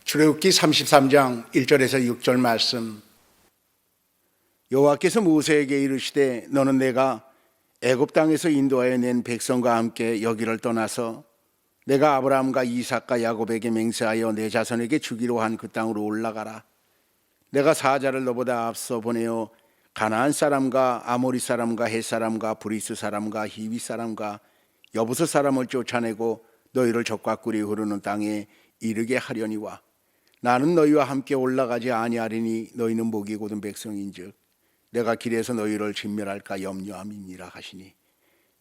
출애굽기 33장 1절에서 6절 말씀. 여호와께서 모세에게 이르시되 너는 내가 애굽 땅에서 인도하여 낸 백성과 함께 여기를 떠나서 내가 아브라함과 이삭과 야곱에게 맹세하여 내 자손에게 주기로 한 그 땅으로 올라가라. 내가 사자를 너보다 앞서 보내어 가나안 사람과 아모리 사람과 헷 사람과 브리스 사람과 히위 사람과 여부스 사람을 쫓아내고 너희를 적과 꿀이 흐르는 땅에 이르게 하려니와 나는 너희와 함께 올라가지 아니하리니 너희는 목이 곧은 백성인즉 내가 길에서 너희를 진멸할까 염려함이니라 하시니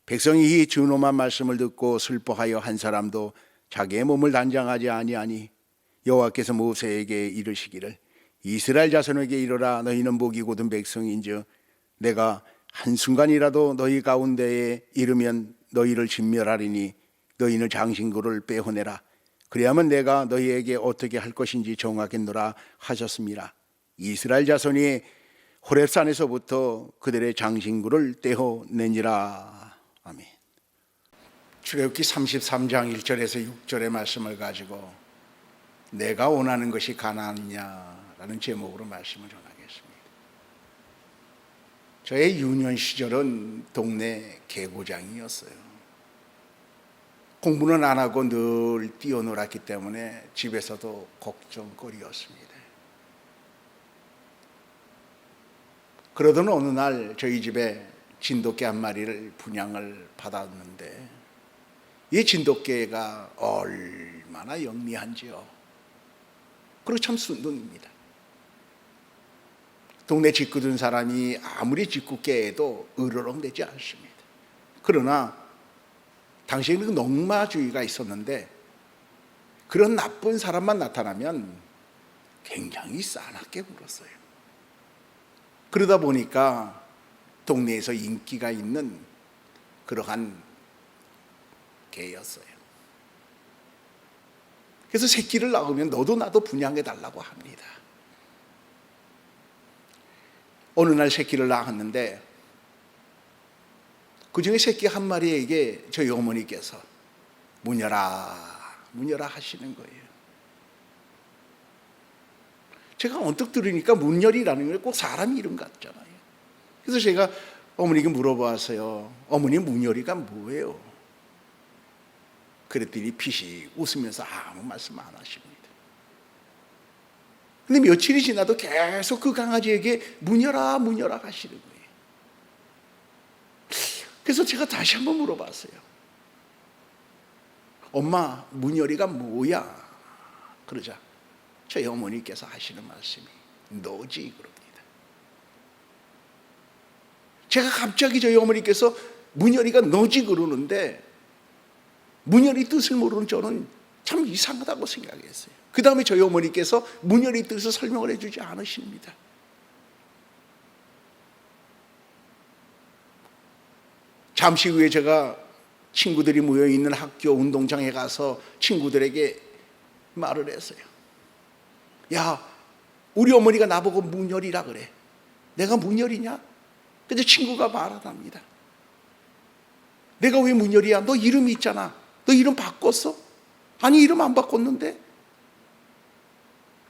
백성이 이 준엄한 말씀을 듣고 슬퍼하여 한 사람도 자기의 몸을 단장하지 아니하니 여호와께서 모세에게 이르시기를 이스라엘 자손에게 이르라. 너희는 목이 곧은 백성인즉 내가 한순간이라도 너희 가운데에 이르면 너희를 진멸하리니 너희는 장신구를 빼어내라. 그리하면 내가 너희에게 어떻게 할 것인지 정하겠노라 하셨습니다. 이스라엘 자손이 호렙산에서부터 그들의 장신구를 떼어내니라. 아멘. 출애굽기 33장 1절에서 6절의 말씀을 가지고 내가 원하는 것이 가나안이냐라는 제목으로 말씀을 전하겠습니다. 저의 유년 시절은 동네 개구장이었어요. 공부는 안 하고 늘 뛰어놀았기 때문에 집에서도 걱정거리였습니다. 그러던 어느 날 저희 집에 진돗개 한 마리를 분양을 받았는데 이 진돗개가 얼마나 영리한지요. 그리고 참 순둥입니다. 동네 짓궂은 사람이 아무리 짓궂게 해도 으르렁대지 않습니다. 그러나 당시에는 농마주의가 있었는데 그런 나쁜 사람만 나타나면 굉장히 싸납게 굴었어요. 그러다 보니까 동네에서 인기가 있는 그러한 개였어요. 그래서 새끼를 낳으면 너도 나도 분양해 달라고 합니다. 어느 날 새끼를 낳았는데 그 중에 새끼 한 마리에게 저희 어머니께서 문 열어 하시는 거예요. 제가 언뜻 들으니까 문열이라는 게 꼭 사람 이름 같잖아요. 그래서 제가 어머니께 물어봤어요. 어머니 문열이가 뭐예요? 그랬더니 피식 웃으면서 아무 말씀 안 하십니다. 근데 며칠이 지나도 계속 그 강아지에게 문열아 하시는 거예요. 그래서 제가 다시 한번 물어봤어요. 엄마, 문열이가 뭐야? 그러자 저희 어머니께서 하시는 말씀이 너지 그럽니다. 제가 갑자기 저희 어머니께서 문열이가 너지 그러는데 문열이 뜻을 모르는 저는 참 이상하다고 생각했어요. 그 다음에 저희 어머니께서 문열이 뜻을 설명을 해주지 않으십니다. 잠시 후에 제가 친구들이 모여있는 학교 운동장에 가서 친구들에게 말을 했어요. 야, 우리 어머니가 나보고 문열이라 그래. 내가 문열이냐? 근데 친구가 말하답니다. 내가 왜 문열이야? 너 이름이 있잖아. 너 이름 바꿨어? 아니, 이름 안 바꿨는데?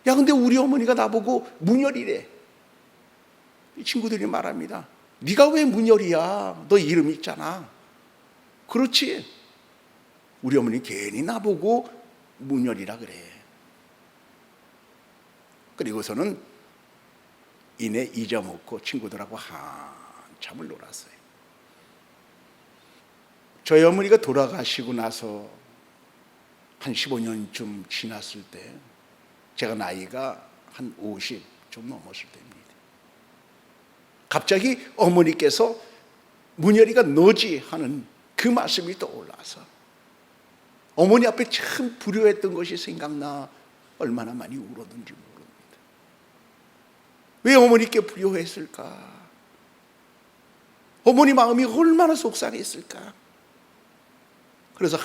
야, 근데 우리 어머니가 나보고 문열이래. 친구들이 말합니다. 네가 왜 문열이야? 너 이름 있잖아. 그렇지. 우리 어머니 괜히 나보고 문열이라 그래. 그리고서는 이내 잊어먹고 친구들하고 한참을 놀았어요. 저희 어머니가 돌아가시고 나서 한 15년쯤 지났을 때 제가 나이가 한 50 좀 넘었을 때입니다. 갑자기 어머니께서 문열이가 너지 하는 그 말씀이 떠올라서 어머니 앞에 참 불효했던 것이 생각나 얼마나 많이 울었는지 모릅니다. 왜 어머니께 불효했을까? 어머니 마음이 얼마나 속상했을까? 그래서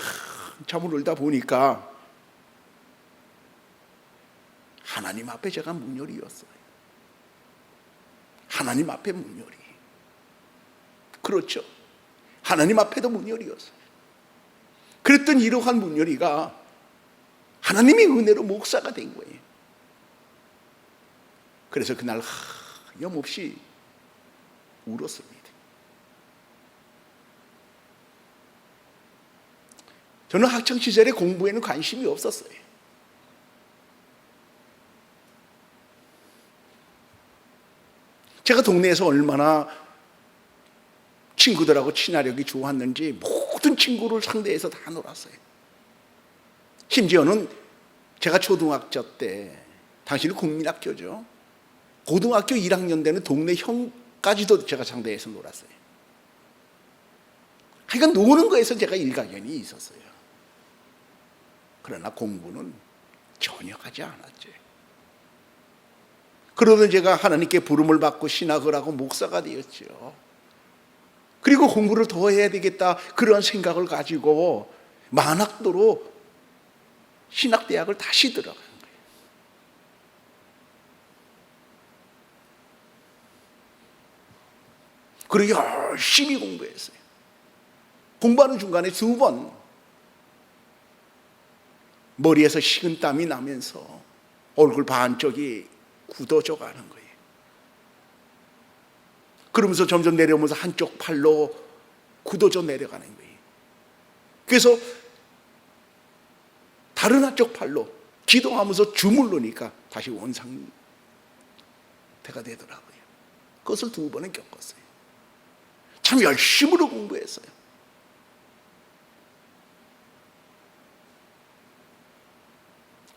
한참을 울다 보니까 하나님 앞에 제가 문열이었어요. 하나님 앞에 문열이. 그렇죠. 하나님 앞에도 문열이었어요. 그랬더니 이러한 문열이가 하나님의 은혜로 목사가 된 거예요. 그래서 그날 하염없이 울었습니다. 저는 학창시절에 공부에는 관심이 없었어요. 제가 동네에서 얼마나 친구들하고 친화력이 좋았는지 모든 친구를 상대해서 다 놀았어요. 심지어는 제가 초등학교 때, 당시는 국민학교죠, 고등학교 1학년 되는 동네 형까지도 제가 상대해서 놀았어요. 그러니까 노는 거에서 제가 일가견이 있었어요. 그러나 공부는 전혀 하지 않았죠. 그러던 제가 하나님께 부름을 받고 신학을 하고 목사가 되었죠. 그리고 공부를 더 해야 되겠다, 그런 생각을 가지고 만학도로 신학대학을 다시 들어간 거예요. 그리고 열심히 공부했어요. 공부하는 중간에 2번 머리에서 식은땀이 나면서 얼굴 반쪽이 굳어져 가는 거예요. 그러면서 점점 내려오면서 한쪽 팔로 굳어져 내려가는 거예요. 그래서 다른 한쪽 팔로 기도하면서 주물르니까 다시 원상태가 되더라고요. 그것을 2번은 겪었어요. 참 열심으로 공부했어요.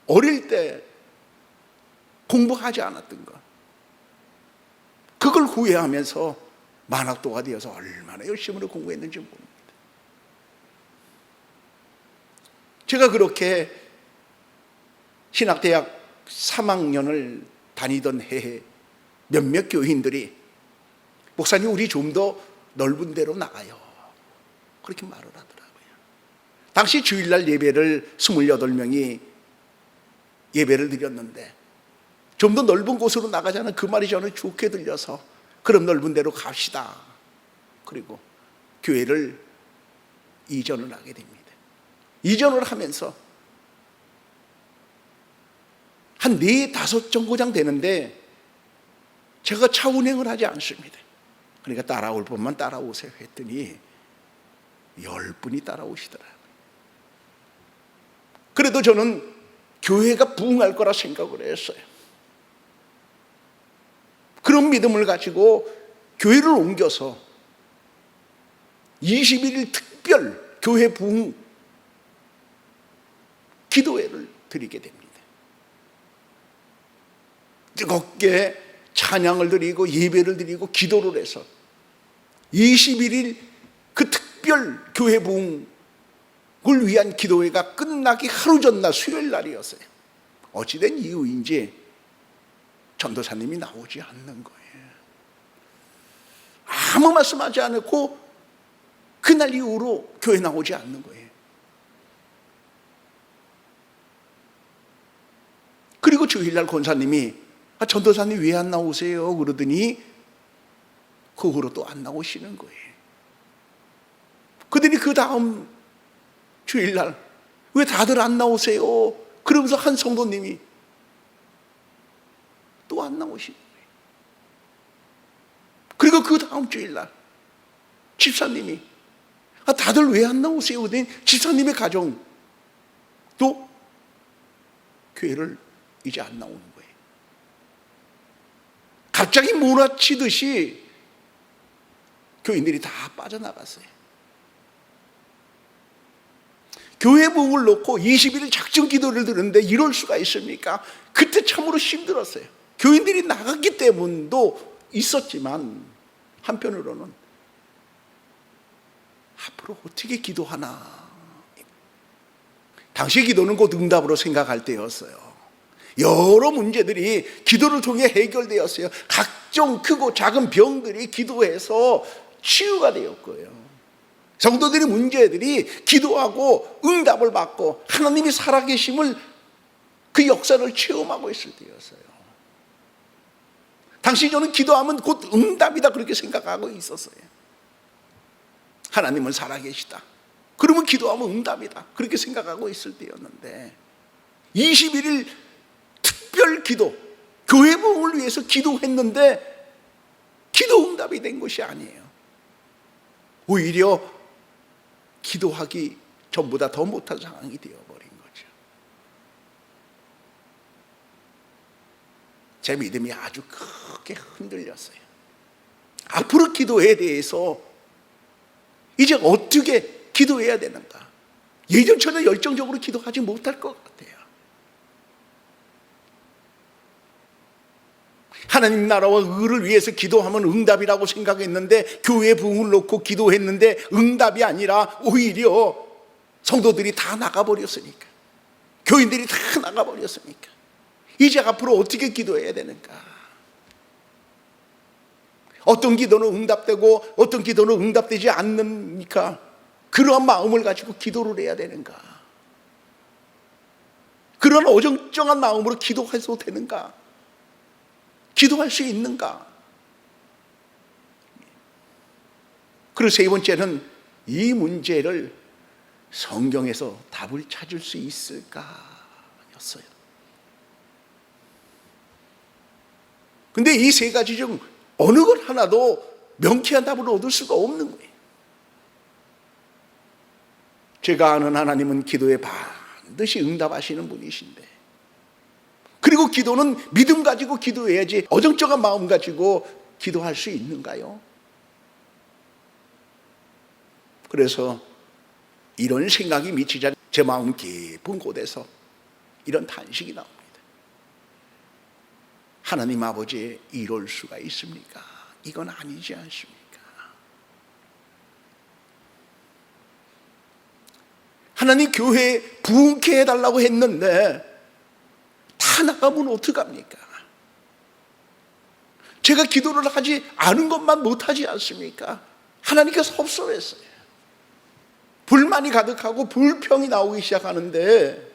어릴 때 공부하지 않았던 것, 그걸 후회하면서 만학도가 되어서 얼마나 열심으로 공부했는지 모릅니다. 제가 그렇게 신학대학 3학년을 다니던 해에 몇몇 교인들이 목사님, 우리 좀 더 넓은 데로 나가요, 그렇게 말을 하더라고요. 당시 주일날 예배를 28명이 예배를 드렸는데 좀 더 넓은 곳으로 나가자는 그 말이 저는 좋게 들려서 그럼 넓은 데로 갑시다. 그리고 교회를 이전을 하게 됩니다. 이전을 하면서 한 4, 5 정거장 되는데 제가 차 운행을 하지 않습니다. 그러니까 따라올 분만 따라오세요 했더니 10분이 따라오시더라고요. 그래도 저는 교회가 부흥할 거라 생각을 했어요. 그런 믿음을 가지고 교회를 옮겨서 21일 특별 교회 부흥 기도회를 드리게 됩니다. 뜨겁게 찬양을 드리고 예배를 드리고 기도를 해서 21일 그 특별 교회 부흥을 위한 기도회가 끝나기 하루 전날 수요일 날이었어요. 어찌된 이유인지 전도사님이 나오지 않는 거예요. 아무 말씀하지 않고 그날 이후로 교회 나오지 않는 거예요. 그리고 주일날 권사님이 전도사님 왜 안 나오세요? 그러더니 그 후로 또 안 나오시는 거예요. 그러더니 그 다음 주일날 왜 다들 안 나오세요? 그러면서 한 성도님이 또 안 나오시는 거예요. 그리고 그 다음 주일날 집사님이 다들 왜 안 나오세요? 그러더니 집사님의 가정 또 교회를 이제 안 나오는 거예요. 갑자기 몰아치듯이 교인들이 다 빠져나갔어요. 교회 부흥을 놓고 20일 작정 기도를 드렸는데 이럴 수가 있습니까? 그때 참으로 힘들었어요. 교인들이 나갔기 때문도 있었지만 한편으로는 앞으로 어떻게 기도하나. 당시 기도는 곧 응답으로 생각할 때였어요. 여러 문제들이 기도를 통해 해결되었어요. 각종 크고 작은 병들이 기도해서 치유가 되었고요. 성도들의 문제들이 기도하고 응답을 받고 하나님이 살아계심을, 그 역사를 체험하고 있을 때였어요. 당시 저는 기도하면 곧 응답이다 그렇게 생각하고 있었어요. 하나님은 살아계시다, 그러면 기도하면 응답이다 그렇게 생각하고 있을 때였는데 21일 특별 기도, 교회 부흥을 위해서 기도했는데 기도 응답이 된 것이 아니에요. 오히려 기도하기 전보다 더 못한 상황이 되어버린 거죠. 제 믿음이 아주 크게 흔들렸어요. 앞으로 기도에 대해서 이제 어떻게 기도해야 되는가? 예전처럼 열정적으로 기도하지 못할 것 같아요. 하나님 나라와 의를 위해서 기도하면 응답이라고 생각했는데, 교회 부흥을 놓고 기도했는데 응답이 아니라 오히려 성도들이 다 나가버렸으니까, 교인들이 다 나가버렸으니까 이제 앞으로 어떻게 기도해야 되는가? 어떤 기도는 응답되고 어떤 기도는 응답되지 않습니까? 그러한 마음을 가지고 기도를 해야 되는가? 그런 어정쩡한 마음으로 기도해도 되는가? 기도할 수 있는가? 그리고 세 번째는 이 문제를 성경에서 답을 찾을 수 있을까 였어요. 근데 이 세 가지 중 어느 것 하나도 명쾌한 답을 얻을 수가 없는 거예요. 제가 아는 하나님은 기도에 반드시 응답하시는 분이신데, 그리고 기도는 믿음 가지고 기도해야지 어정쩡한 마음 가지고 기도할 수 있는가요? 그래서 이런 생각이 미치자 제 마음 깊은 곳에서 이런 탄식이 나옵니다. 하나님 아버지, 이럴 수가 있습니까? 이건 아니지 않습니까? 하나님 교회에 부흥케 해달라고 했는데 다 나가면 어떡합니까? 제가 기도를 하지 않은 것만 못하지 않습니까? 하나님께서 섭섭했어요. 불만이 가득하고 불평이 나오기 시작하는데,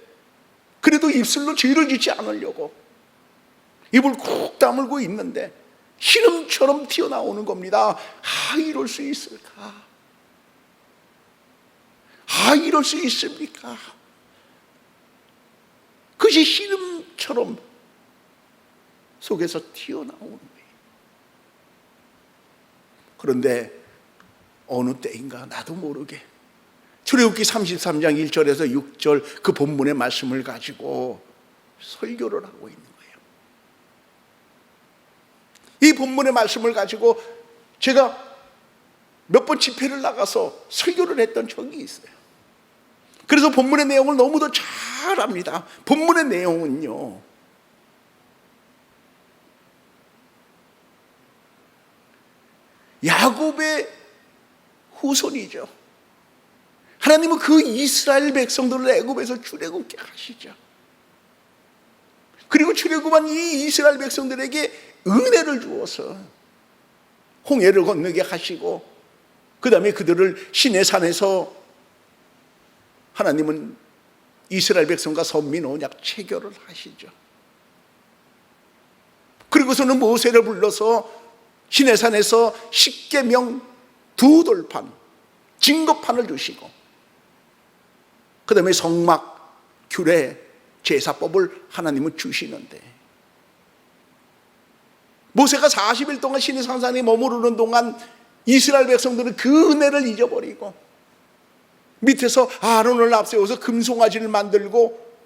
그래도 입술로 죄를 짓지 않으려고 입을 쿡 다물고 있는데 신음처럼 튀어나오는 겁니다. 아, 이럴 수 있을까? 아, 이럴 수 있습니까? 그것이 신음처럼 속에서 튀어나오는 거예요. 그런데 어느 때인가 나도 모르게 출애굽기 33장 1절에서 6절 그 본문의 말씀을 가지고 설교를 하고 있는 거예요. 이 본문의 말씀을 가지고 제가 몇 번 집회를 나가서 설교를 했던 적이 있어요. 그래서 본문의 내용을 너무도 잘 압니다. 본문의 내용은요, 야곱의 후손이죠. 하나님은 그 이스라엘 백성들을 애굽에서 출애굽케 하시죠. 그리고 출애굽한 이 이스라엘 백성들에게 은혜를 주어서 홍해를 건너게 하시고, 그 다음에 그들을 시내산에서 하나님은 이스라엘 백성과 선민 언약 체결을 하시죠. 그리고서는 모세를 불러서 시내산에서 십계명 두 돌판 증거판을 주시고, 그 다음에 성막 규례 제사법을 하나님은 주시는데, 모세가 40일 동안 시내산에 머무르는 동안 이스라엘 백성들은 그 은혜를 잊어버리고 밑에서 아론을 앞세워서 금송아지를 만들고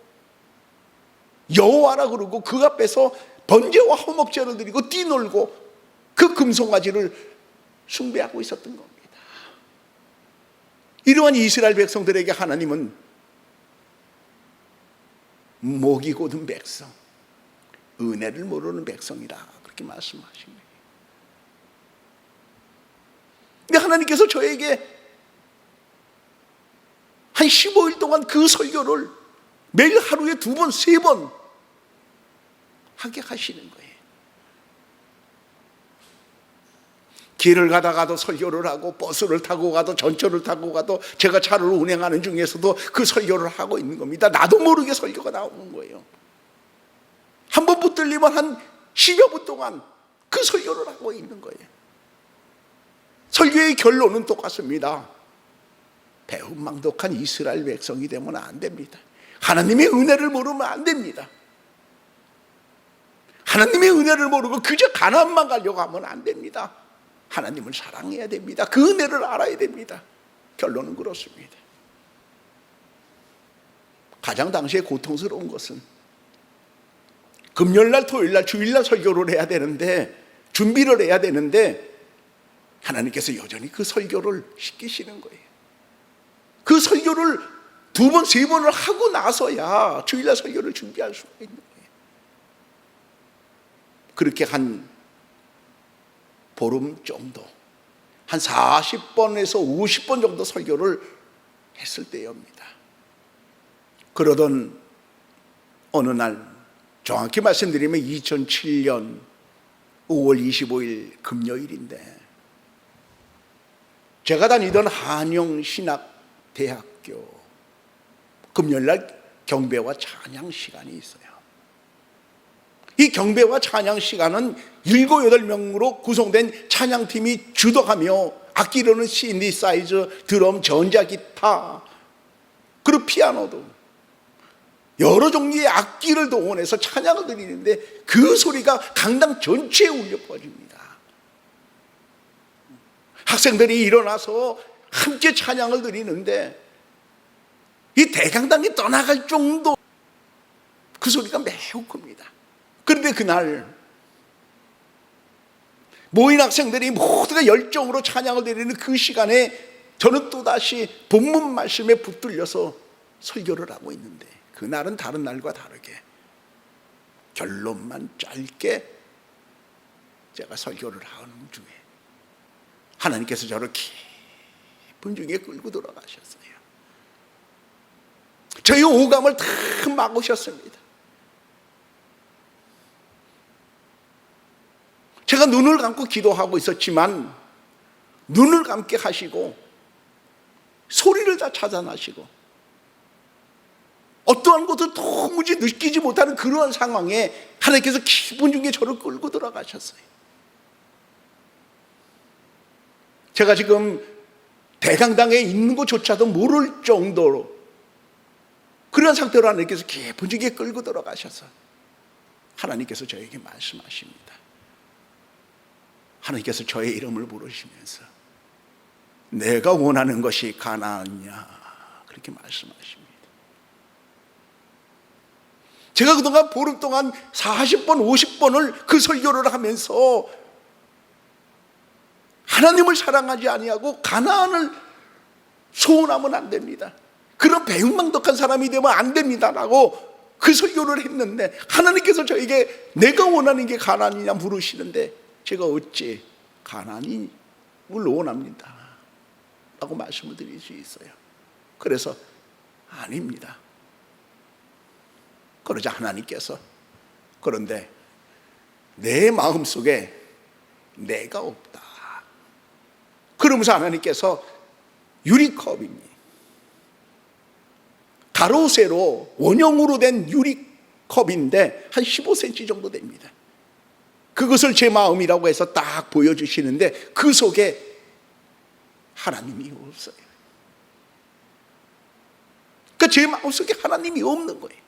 여호와라 그러고 그 앞에서 번제와 화목제를 드리고 뛰놀고 그 금송아지를 숭배하고 있었던 겁니다. 이러한 이스라엘 백성들에게 하나님은 목이 곧은 백성, 은혜를 모르는 백성이라 그렇게 말씀하신 거예요. 근데 하나님께서 저에게 한 15일 동안 그 설교를 매일 하루에 2번, 3번 하게 하시는 거예요. 길을 가다가도 설교를 하고, 버스를 타고 가도, 전철을 타고 가도, 제가 차를 운행하는 중에서도 그 설교를 하고 있는 겁니다. 나도 모르게 설교가 나오는 거예요. 한 번 붙들리면 한 10여 분 동안 그 설교를 하고 있는 거예요. 설교의 결론은 똑같습니다. 배은망덕한 이스라엘 백성이 되면 안 됩니다. 하나님의 은혜를 모르면 안 됩니다. 하나님의 은혜를 모르고 그저 가나안만 가려고 하면 안 됩니다. 하나님을 사랑해야 됩니다. 그 은혜를 알아야 됩니다. 결론은 그렇습니다. 가장 당시에 고통스러운 것은 금요일날, 토요일날, 주일날 설교를 해야 되는데, 준비를 해야 되는데 하나님께서 여전히 그 설교를 시키시는 거예요. 그 설교를 2번, 3번을 하고 나서야 주일날 설교를 준비할 수가 있는 거예요. 그렇게 한 보름 정도, 한 40번에서 50번 정도 설교를 했을 때입니다. 그러던 어느 날, 정확히 말씀드리면 2007년 5월 25일 금요일인데, 제가 다니던 한영신학대학교 금요일날 경배와 찬양 시간이 있어요. 이 경배와 찬양 시간은 7, 8명으로 구성된 찬양팀이 주도하며 악기로는 신디사이저, 드럼, 전자기타, 그리고 피아노도 여러 종류의 악기를 동원해서 찬양을 드리는데 그 소리가 강당 전체에 울려 퍼집니다. 학생들이 일어나서 함께 찬양을 드리는데 이 대강당이 떠나갈 정도 그 소리가 매우 큽니다. 그런데 그날 모인 학생들이 모두가 열정으로 찬양을 드리는 그 시간에 저는 또다시 본문 말씀에 붙들려서 설교를 하고 있는데, 그날은 다른 날과 다르게 결론만 짧게 제가 설교를 하는 중에 하나님께서 저를 깊은 중에 끌고 들어가셨어요. 저희 오감을 다 막으셨습니다. 제가 눈을 감고 기도하고 있었지만 눈을 감게 하시고 소리를 다 차단하시고 어떠한 것도 도무지 느끼지 못하는 그러한 상황에 하나님께서 기분 중에 저를 끌고 들어가셨어요. 제가 지금 대강당에 있는 것조차도 모를 정도로 그런 상태로 하나님께서 깊은 중에 끌고 들어가셔서 하나님께서 저에게 말씀하십니다. 하나님께서 저의 이름을 부르시면서 내가 원하는 것이 가나안이냐, 그렇게 말씀하십니다. 제가 그동안 보름 동안 40번, 50번을 그 설교를 하면서 하나님을 사랑하지 아니하고 가나안을 소원하면 안 됩니다, 그런 배은망덕한 사람이 되면 안 됩니다라고 그 설교를 했는데 하나님께서 저에게 내가 원하는 게 가나안이냐 물으시는데 제가 어찌 가나안을 원합니다 라고 말씀을 드릴 수 있어요. 그래서 아닙니다. 그러자 하나님께서 그런데 내 마음속에 내가 없다. 그러면서 하나님께서 유리컵이니 가로 세로 원형으로 된 유리컵인데 한 15cm 정도 됩니다. 그것을 제 마음이라고 해서 딱 보여주시는데 그 속에 하나님이 없어요. 그러니까 제 마음속에 하나님이 없는 거예요.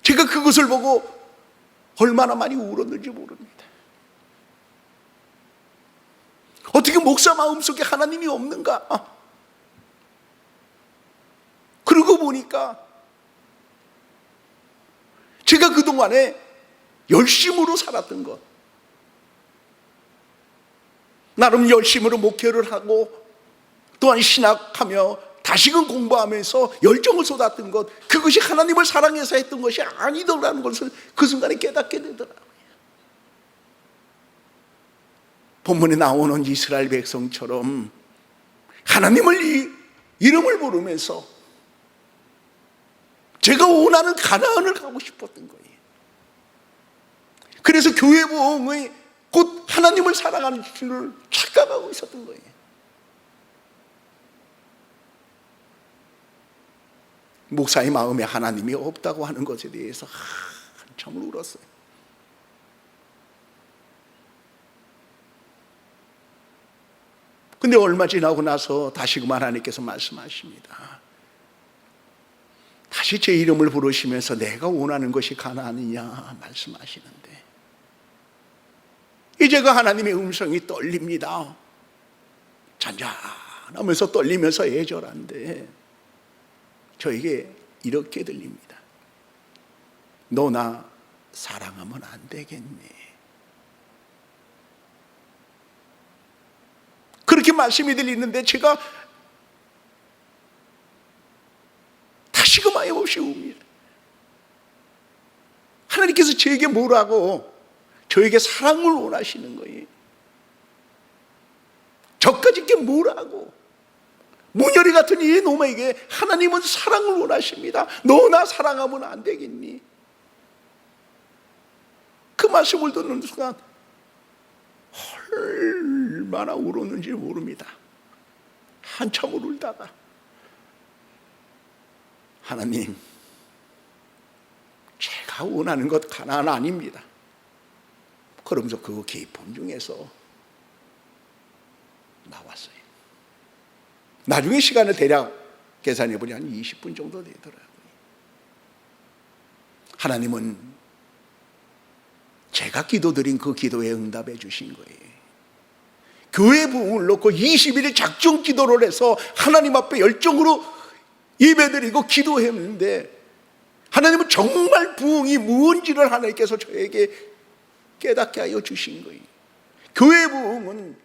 제가 그것을 보고 얼마나 많이 울었는지 모릅니다. 어떻게 목사 마음속에 하나님이 없는가? 그러고 보니까 제가 그동안에 열심으로 살았던 것, 나름 열심으로 목회를 하고 또한 신학하며 다시금 공부하면서 열정을 쏟았던 것, 그것이 하나님을 사랑해서 했던 것이 아니더라는 것을 그 순간에 깨닫게 되더라고요. 본문에 나오는 이스라엘 백성처럼 하나님을 이름을 부르면서 제가 원하는 가나안을 가고 싶었던 거예요. 그래서 교회 부흥의 곧 하나님을 사랑하는 줄을 착각하고 있었던 거예요. 목사의 마음에 하나님이 없다고 하는 것에 대해서 한참을 울었어요. 근데 얼마 지나고 나서 다시금 하나님께서 말씀하십니다. 다시 제 이름을 부르시면서 내가 원하는 것이 가나안이냐 말씀하시는데, 이제 그 하나님의 음성이 떨립니다. 잔잔하면서 떨리면서 애절한데 저에게 이렇게 들립니다. 너 나 사랑하면 안 되겠니? 그렇게 말씀이 들리는데 제가 다시금 아낌없이 웁니다. 하나님께서 저에게 뭐라고, 저에게 사랑을 원하시는 거예요. 저까지께 뭐라고, 문열이 같은 이 놈에게 하나님은 사랑을 원하십니다. 너 나 사랑하면 안 되겠니? 그 말씀을 듣는 순간 얼마나 울었는지 모릅니다. 한참을 울다가 하나님, 제가 원하는 것 가나안 아닙니다. 그러면서 그 기쁨 중에서 나왔어요. 나중에 시간을 대략 계산해 보니 한 20분 정도 되더라고요. 하나님은 제가 기도드린 그 기도에 응답해 주신 거예요. 교회 부흥을 놓고 20일의 작정 기도를 해서 하나님 앞에 열정으로 예배드리고 기도했는데, 하나님은 정말 부흥이 무언지를 하나님께서 저에게 깨닫게 하여 주신 거예요. 교회 부흥은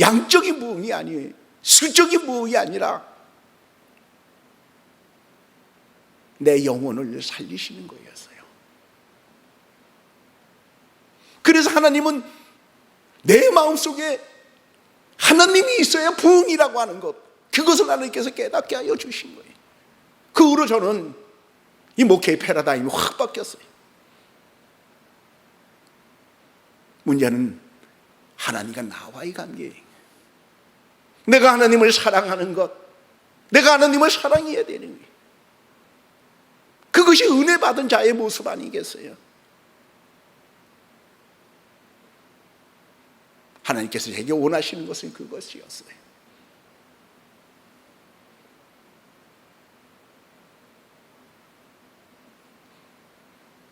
양적인 부흥이 아니에요. 수적인 부흥이 아니라 내 영혼을 살리시는 거였어요. 그래서 하나님은 내 마음속에 하나님이 있어야 부흥이라고 하는 것, 그것을 하나님께서 깨닫게 하여 주신 거예요. 그 후로 저는 이 목회의 패러다임이 확 바뀌었어요. 문제는 하나님과 나와의 관계예요. 내가 하나님을 사랑하는 것, 내가 하나님을 사랑해야 되는 거예요. 그것이 은혜 받은 자의 모습 아니겠어요? 하나님께서 제게 원하시는 것은 그것이었어요.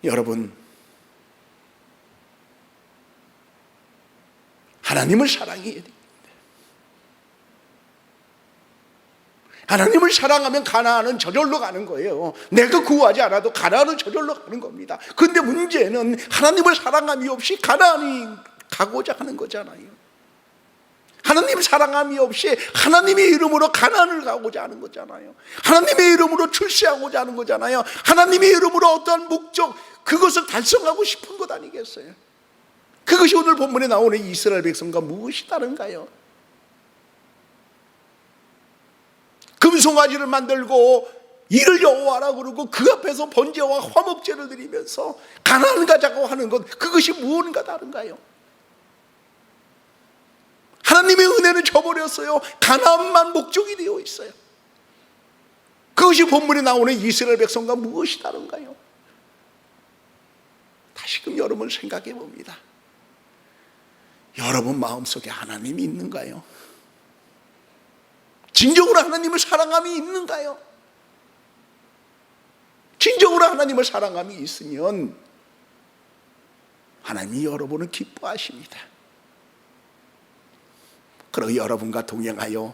여러분, 하나님을 사랑해야 됩니다. 하나님을 사랑하면 가나안은 저절로 가는 거예요. 내가 구하지 않아도 가나안은 저절로 가는 겁니다. 그런데 문제는 하나님을 사랑함이 없이 가나안이 가고자 하는 거잖아요. 하나님 사랑함이 없이 하나님의 이름으로 가나안을 가고자 하는 거잖아요. 하나님의 이름으로 출세하고자 하는 거잖아요. 하나님의 이름으로 어떠한 목적, 그것을 달성하고 싶은 것 아니겠어요? 그것이 오늘 본문에 나오는 이스라엘 백성과 무엇이 다른가요? 금송아지를 만들고 이를 여호와라 그러고 그 앞에서 번제와 화목제를 드리면서 가나안 가자고 하는 것, 그것이 무엇인가 다른가요? 하나님의 은혜는 저버렸어요. 가나안만 목적이 되어 있어요. 그것이 본문에 나오는 이스라엘 백성과 무엇이 다른가요? 다시금 여러분 생각해 봅니다. 여러분 마음속에 하나님이 있는가요? 진정으로 하나님을 사랑함이 있는가요? 진정으로 하나님을 사랑함이 있으면 하나님이 여러분을 기뻐하십니다. 그리고 여러분과 동행하여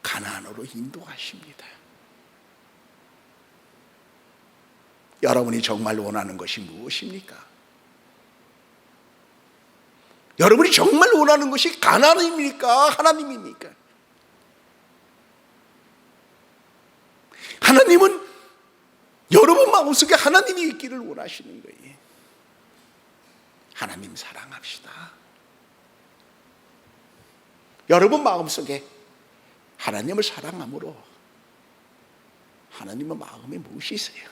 가나안으로 인도하십니다. 여러분이 정말 원하는 것이 무엇입니까? 여러분이 정말 원하는 것이 가나안입니까? 하나님입니까? 하나님은 여러분 마음속에 하나님이 있기를 원하시는 거예요. 하나님 사랑합시다. 여러분 마음속에 하나님을 사랑함으로 하나님의 마음에 무엇이 있어요?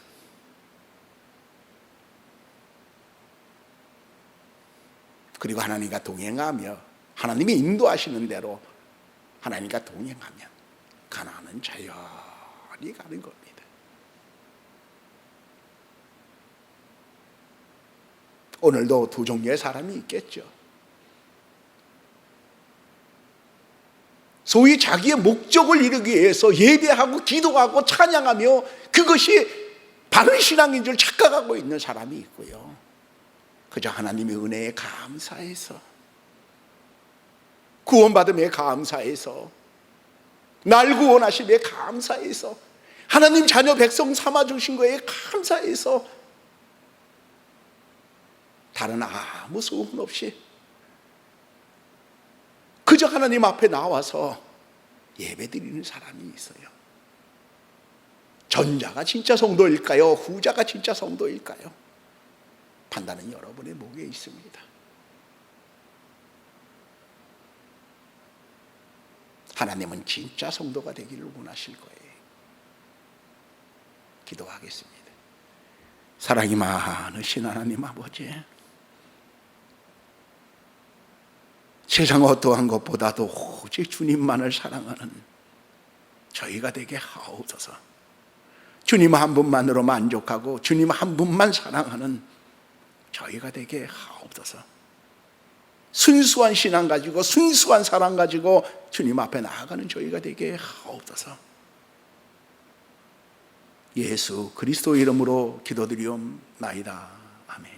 그리고 하나님과 동행하며 하나님이 인도하시는 대로 하나님과 동행하면 가나안은 자연히 가는 겁니다. 오늘도 두 종류의 사람이 있겠죠. 소위 자기의 목적을 이루기 위해서 예배하고 기도하고 찬양하며 그것이 바른 신앙인 줄 착각하고 있는 사람이 있고요. 그저 하나님의 은혜에 감사해서, 구원받음에 감사해서, 날 구원하심에 감사해서, 하나님 자녀 백성 삼아주신 거에 감사해서 다른 아무 소원 없이 그저 하나님 앞에 나와서 예배드리는 사람이 있어요. 전자가 진짜 성도일까요? 후자가 진짜 성도일까요? 판단은 여러분의 목에 있습니다. 하나님은 진짜 성도가 되기를 원하실 거예요. 기도하겠습니다. 사랑이 많으신 하나님 아버지, 세상 어떠한 것보다도 오직 주님만을 사랑하는 저희가 되게 하옵소서. 주님 한 분만으로 만족하고 주님 한 분만 사랑하는 저희가 되게 하옵소서. 순수한 신앙 가지고 순수한 사랑 가지고 주님 앞에 나아가는 저희가 되게 하옵소서. 예수 그리스도 이름으로 기도드리옵나이다. 아멘.